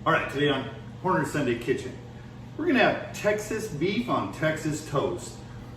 All right, today on Horner Sunday Kitchen, we're gonna have Texas beef on Texas toast.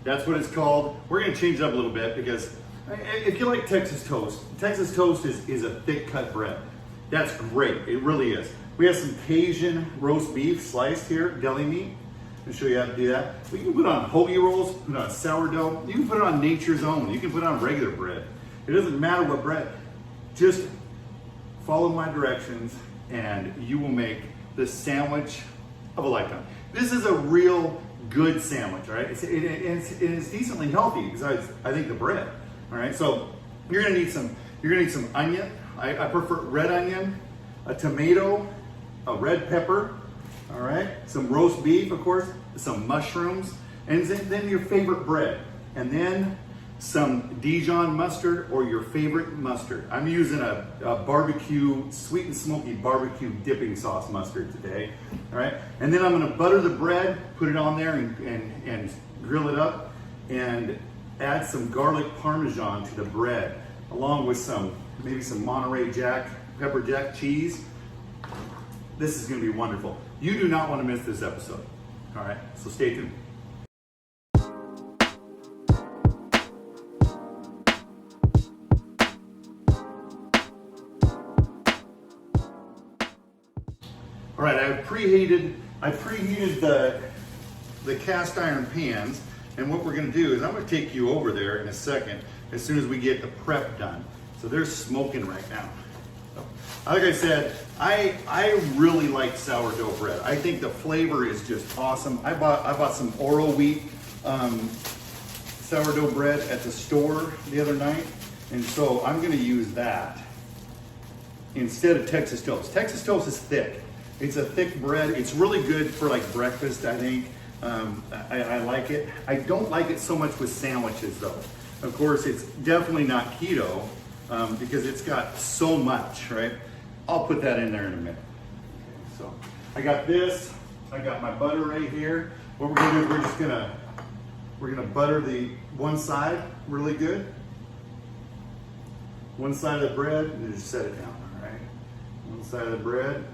That's what it's called. We're gonna change it up a little bit because if you like Texas toast is a thick cut bread. That's great, it really is. We have some Cajun roast beef sliced here, deli meat. I'll show you how to do that. We can put it on hoagie rolls, put it on sourdough. You can put it on nature's own. You can put it on regular bread. It doesn't matter what bread. Just follow my directions and you will make the sandwich of a lifetime. This is a real good sandwich, right? It's decently healthy besides, I think, the bread. All right, so you're gonna need some onion. I prefer red onion, a tomato, a red pepper, all right, some roast beef, of course, some mushrooms, and then your favorite bread, and then some Dijon mustard or your favorite mustard. I'm using a barbecue, sweet and smoky barbecue dipping sauce mustard today, all right? And then I'm gonna butter the bread, put it on there and grill it up, and add some garlic parmesan to the bread, along with maybe some Monterey Jack, pepper jack cheese. This is gonna be wonderful. You do not wanna miss this episode, all right? So stay tuned. All right, I've preheated the cast iron pans, and what we're gonna do is I'm gonna take you over there in a second as soon as we get the prep done. So they're smoking right now. Like I said, I really like sourdough bread. I think the flavor is just awesome. I bought some Oro wheat sourdough bread at the store the other night, and so I'm gonna use that instead of Texas toast. Texas toast is thick. It's a thick bread. It's really good for like breakfast, I think. I like it. I don't like it so much with sandwiches though. Of course, it's definitely not keto because it's got so much, right? I'll put that in there in a minute. Okay, so I got this. I got my butter right here. What we're gonna do is we're gonna butter the one side really good. One side of the bread, and then just set it down, all right? One side of the bread,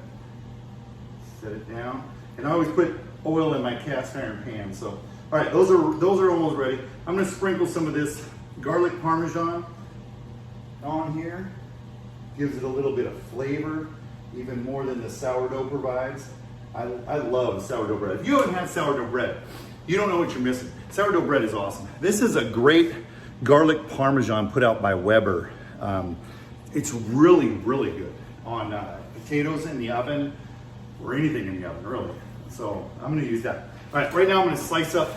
set it down. And I always put oil in my cast iron pan. So, all right, those are almost ready. I'm gonna sprinkle some of this garlic parmesan on here. Gives it a little bit of flavor, even more than the sourdough provides. I love sourdough bread. If you haven't had sourdough bread, you don't know what you're missing. Sourdough bread is awesome. This is a great garlic parmesan put out by Weber. It's really, really good on potatoes in the oven or anything in the oven, really. So I'm gonna use that. All right, right now I'm gonna slice up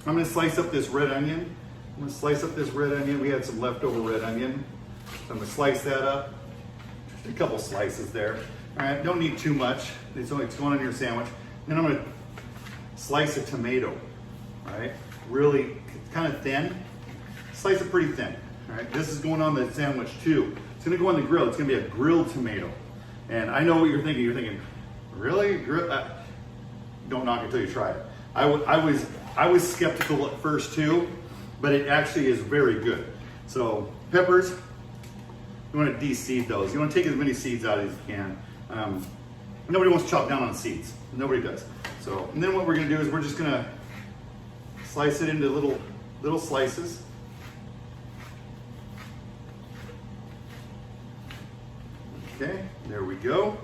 this red onion. I'm gonna slice up this red onion. We had some leftover red onion. So I'm gonna slice that up. Just a couple slices there. All right, don't need too much. It's going on your sandwich. Then I'm gonna slice a tomato, all right? Really kind of thin. Slice it pretty thin, all right? This is going on the sandwich too. It's gonna go on the grill. It's gonna be a grilled tomato. And I know what you're thinking. You're thinking, really? Don't knock it till you try it. I was skeptical at first too, but it actually is very good. So peppers, you want to de-seed those. You want to take as many seeds out as you can. Nobody wants to chop down on seeds. Nobody does. So, and then what we're going to do is we're just going to slice it into little slices. Okay, there we go.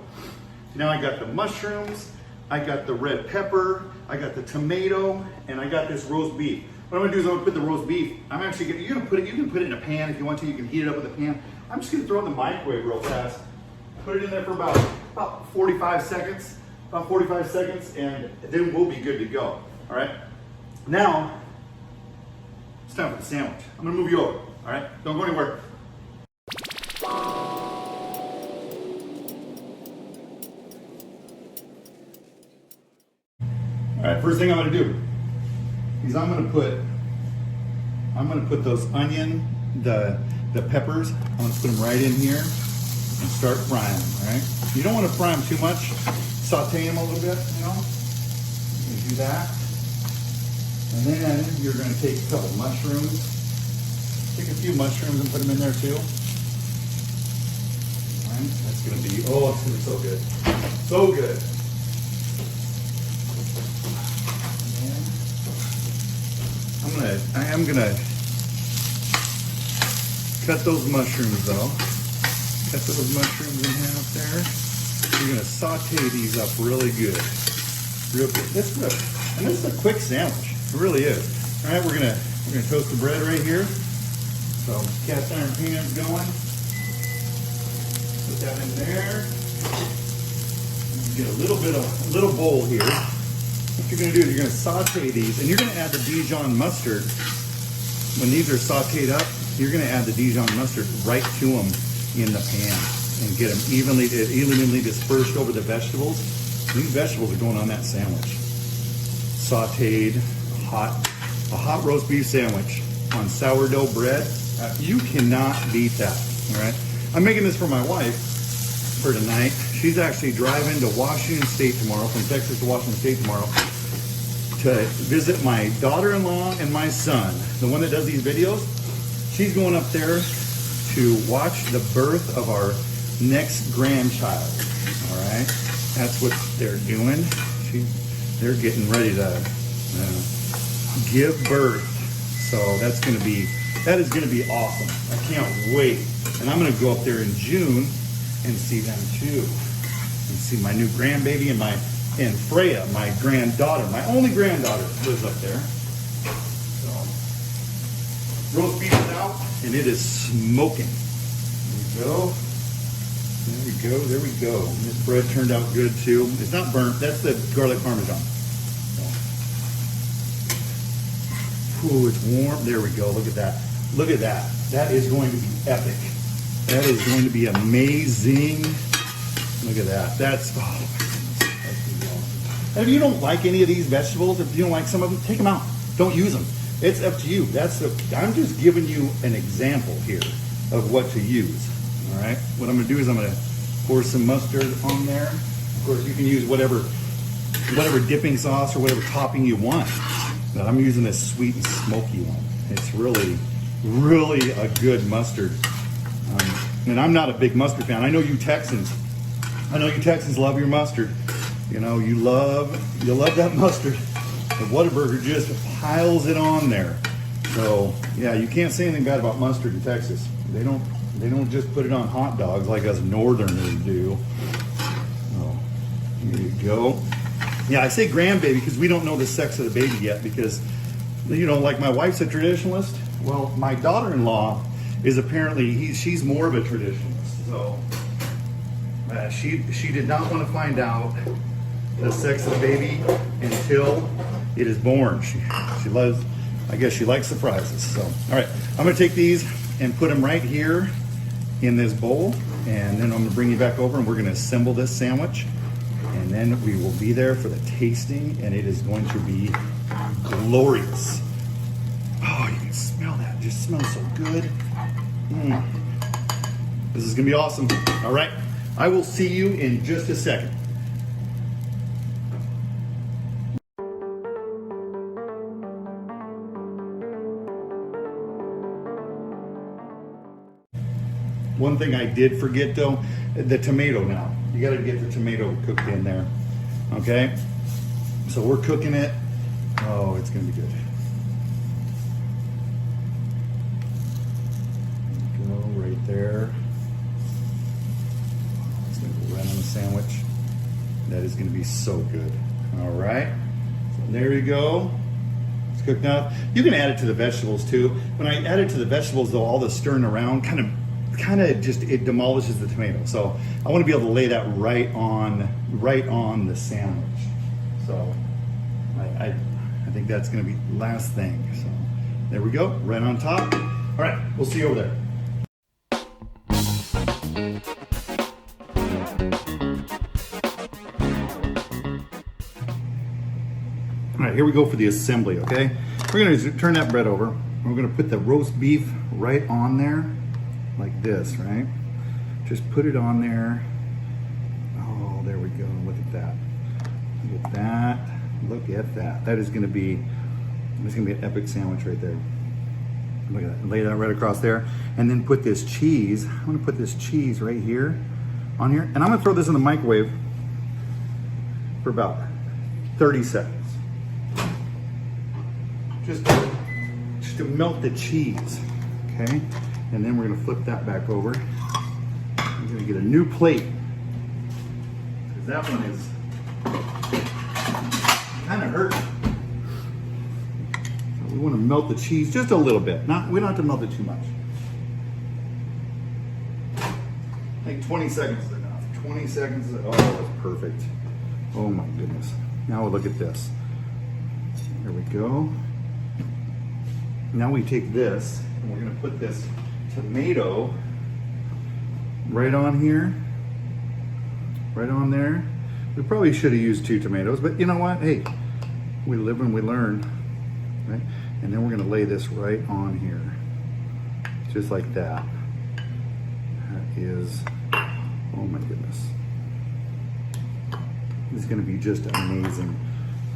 Now I got the mushrooms, I got the red pepper, I got the tomato, and I got this roast beef. What I'm gonna do is I'm gonna put the roast beef. You can put it in a pan if you want to. You can heat it up with a pan. I'm just gonna throw it in the microwave real fast. Put it in there for about 45 seconds. About 45 seconds, and then we'll be good to go. All right. Now it's time for the sandwich. I'm gonna move you over. All right. Don't go anywhere. All right, first thing I'm gonna do is I'm gonna put those onion, the peppers, I'm gonna put them right in here and start frying them, all right? You don't wanna fry them too much, saute them a little bit, you know? You do that. And then you're gonna take a couple mushrooms, take a few mushrooms and put them in there too. That's gonna be, oh, it's gonna be so good. So good. I am gonna cut those mushrooms though. Cut those mushrooms in half there. We're gonna saute these up really good. Real good. This is a quick sandwich. It really is. All right, we're gonna toast the bread right here. So cast iron pan's going. Put that in there. Get a little bowl here. What you're gonna do is you're gonna saute these, and you're gonna add the Dijon mustard. When these are sauteed up, you're gonna add the Dijon mustard right to them in the pan and get them evenly dispersed over the vegetables. These vegetables are going on that sandwich. Sauteed, a hot roast beef sandwich on sourdough bread. You cannot beat that. All right. I'm making this for my wife for tonight. She's actually driving to Washington State tomorrow, from Texas to Washington State tomorrow, to visit my daughter-in-law and my son, the one that does these videos. She's going up there to watch the birth of our next grandchild. All right, that's what they're doing. They're getting ready to give birth. So that is gonna be awesome. I can't wait. And I'm gonna go up there in June and see them too. And see my new grandbaby and Freya, my granddaughter, my only granddaughter, lives up there. So roast beef is out and it is smoking. There we go. This bread turned out good too. It's not burnt. That's the garlic parmesan. Ooh, it's warm. There we go. Look at that. Look at that. That is going to be epic. That is going to be amazing. Look at that. That's going to be awesome. And if you don't like any of these vegetables, if you don't like some of them, take them out. Don't use them. It's up to you. I'm just giving you an example here of what to use. All right. What I'm going to do is I'm going to pour some mustard on there. Of course, you can use whatever dipping sauce or whatever topping you want. But I'm using this sweet and smoky one. It's really, really a good mustard. And I'm not a big mustard fan. I know you Texans love your mustard. You know, you love that mustard. The Whataburger just piles it on there. So yeah, you can't say anything bad about mustard in Texas. They don't just put it on hot dogs like us Northerners do. Oh, here you go. Yeah, I say grandbaby because we don't know the sex of the baby yet, because, you know, like my wife's a traditionalist. Well, my daughter-in-law is apparently, she's more of a traditionalist. So she did not want to find out the sex of the baby until it is born. She loves, I guess she likes surprises. So, all right, I'm gonna take these and put them right here in this bowl, and then I'm gonna bring you back over and we're gonna assemble this sandwich. And then we will be there for the tasting, and it is going to be glorious. Oh, you can smell that. It just smells so good. This is gonna be awesome. All right, I will see you in just a second. One thing I did forget though, the tomato now. You gotta get the tomato cooked in there, okay? So we're cooking it. Oh, it's gonna be good. Go right there. It's gonna go right on the sandwich. That is gonna be so good. All right, so there you go. It's cooked now. You can add it to the vegetables too. When I add it to the vegetables though, all the stirring around kind of just, it demolishes the tomato. So I want to be able to lay that right on the sandwich. So I think that's going to be the last thing. So there we go, right on top. All right, we'll see you over there. All right, here we go for the assembly, okay? We're going to turn that bread over. We're going to put the roast beef right on there. Like this, right? Just put it on there. Oh, there we go. Look at that. Look at that. Look at that. That is going to be an epic sandwich right there. Look at that. Lay that right across there. And then put this cheese. I'm going to put this cheese right here on here. And I'm gonna throw this in the microwave for about 30 seconds. Just to melt the cheese, okay? And then we're gonna flip that back over. I'm gonna get a new plate. Because that one is kind of hurting. So we wanna melt the cheese just a little bit. We don't have to melt it too much. I think 20 seconds is enough. 20 seconds, oh, that's perfect. Oh my goodness. Now we'll look at this. Here we go. Now we take this and we're gonna put this tomato right on here, right on there. We probably should have used 2 tomatoes, but you know what? Hey, we live and we learn, right? And then we're gonna lay this right on here, just like that. That is, oh my goodness. It's gonna be just amazing,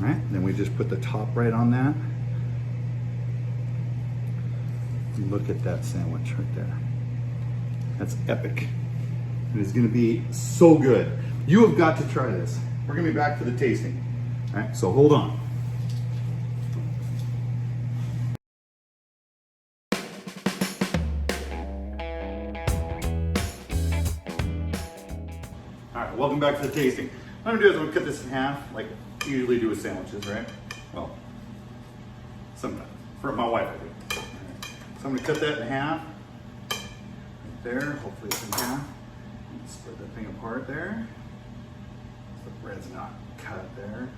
right? Then we just put the top right on that. Look at that sandwich right there. That's epic. It is gonna be so good. You have got to try this. We're gonna be back for the tasting. All right, so hold on. All right, welcome back to the tasting. What I'm gonna do is I'm gonna cut this in half, like you usually do with sandwiches, right? Well, sometimes. For my wife, I do. So I'm gonna cut that in half, right there. Hopefully it's in half. Spread that thing apart there. So the bread's not cut there.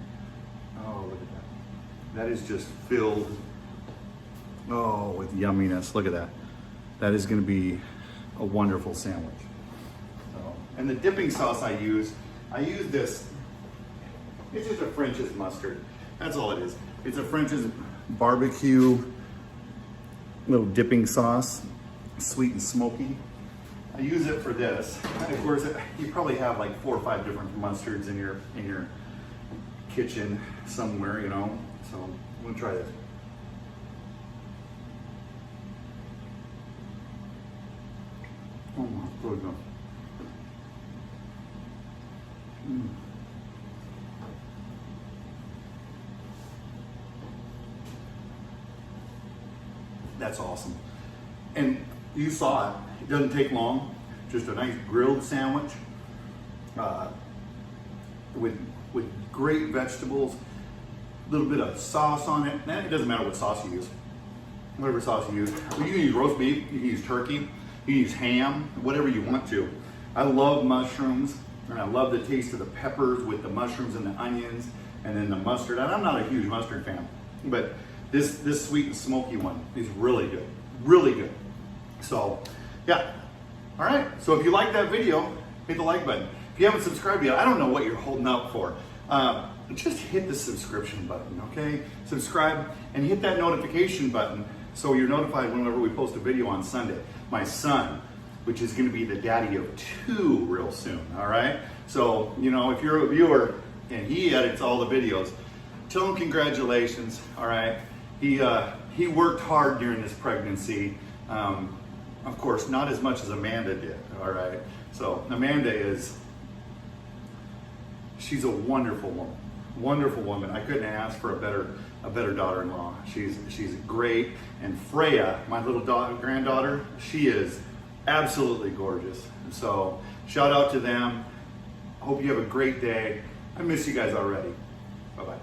Oh, look at that. That is just filled, oh, with yumminess. Look at that. That is gonna be a wonderful sandwich. So, and the dipping sauce I use this. It's just a French's mustard. That's all it is. It's a French's barbecue little dipping sauce, sweet and smoky. I use it for this. And of course, you probably have like 4 or 5 different mustards in your kitchen somewhere, you know. So I'm gonna try this. Oh my goodness. That's awesome. And you saw it. It doesn't take long. Just a nice grilled sandwich with great vegetables, a little bit of sauce on it. And it doesn't matter what sauce you use. Whatever sauce you use. You can use roast beef, you can use turkey, you can use ham, whatever you want to. I love mushrooms, and I love the taste of the peppers with the mushrooms and the onions, and then the mustard. And I'm not a huge mustard fan, but this sweet and smoky one is really good, really good. So, yeah. All right, so if you like that video, hit the like button. If you haven't subscribed yet, I don't know what you're holding up for. Just hit the subscription button, okay? Subscribe and hit that notification button so you're notified whenever we post a video on Sunday. My son, which is gonna be the daddy of 2 real soon, all right? So, you know, if you're a viewer and he edits all the videos, tell him congratulations, all right? He worked hard during this pregnancy. Of course, not as much as Amanda did, all right? So Amanda she's a wonderful woman. I couldn't ask for a better daughter-in-law. She's great. And Freya, my little granddaughter, she is absolutely gorgeous. So shout out to them. Hope you have a great day. I miss you guys already. Bye-bye.